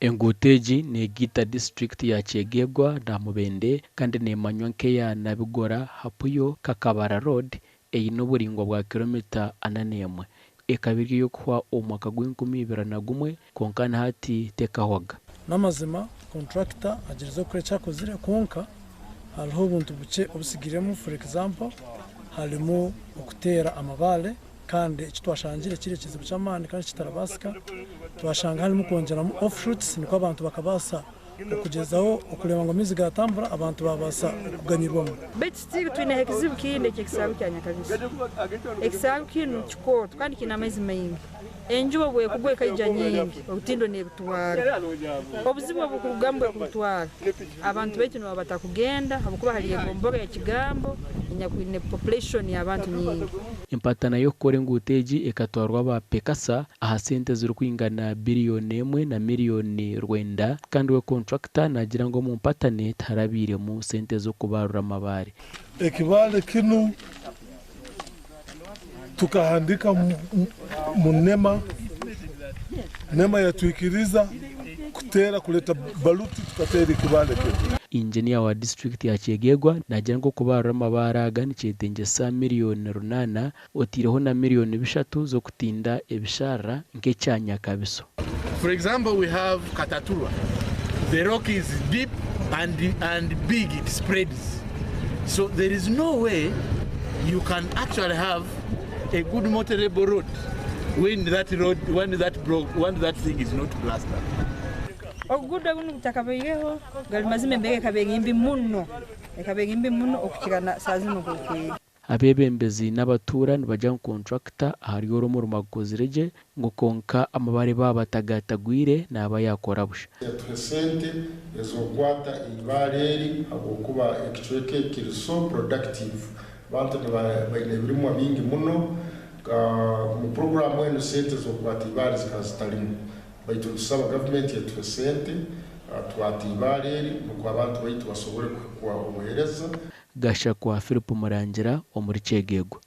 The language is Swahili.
Enguuto ni gita district ya Kyegegwa na Mubende kandi nemanywa nkeya na Bigora hapuyo Kakabara road eyine oburingo bwa kilomita 41 ekabiri yo kuhwa omwaka gw'2021 konka hati tekahwaga n'amazima contractor agirizo kure cyakozire konka hariho ubuntu buke obusigiremo for example harimo okutera amabale kandi ekitwashangire kire kizibu cy'amani kandi kitarabasika twashanga harimo kongeramo offshoots niko abantu bakabasa okugezaho okureba ngo mizi gatambura abantu babasa kuganyirwamo but still twine ekizibu kinde kikisabu cyanya kabisa ekisabu kinu kiko kandi kina amezi mengi enjuba bwe kugwe kayija nyingi okutindo ne bitwara obuzibu bukugambwe kutwara abantu betu no batakugenda abukuba hali egomboga ya kigambo nyakwine population y'abantu nyingi impatana yo kore Enguuto ekatwarwa ba pekasa aha sente ziri kwingana biriyooni emwe na miriyooni rwenda kandi we contractor nagira ngo mu mpatane tarabire mu sente zo kubarura amabare ekibale kinu tukahandika mu nema yatwikiriza kutera kuleta baluti tukatera ikibale kinu. Engineer wa district ya Kyegegwa nagira ngo kubarura amabare agana cyetengesa miliyoni 8 otireho na miliyoni 3 zo kutinda ebishara nk'ecyanya kabiso. For example, we have Kataturwa. The rock is deep and big, it spreads. So there is no way you can actually have a good motorable road when that thing is not plastered. Oguda bunu takabeyeho galimazime mbege kabegimbi munno ekabegimbi munno okukigana sazino kokwe abebembezi n'abaturani bajya contractor hari yoromo rumagozireje ngo konka amabare babatagатagwire naba yakora busha presente ezokwata ibareri agokuba ekicweke kiri so productive bantu baine birimo bingi muno mu program wenu sente zokwata ibari zikazitalimu baitu tusaba government yetu sente twati ibareri nuko abantu baitu basobore kwa omuhereza Gasha kwa Philip Murangira omuri Kyegegwa.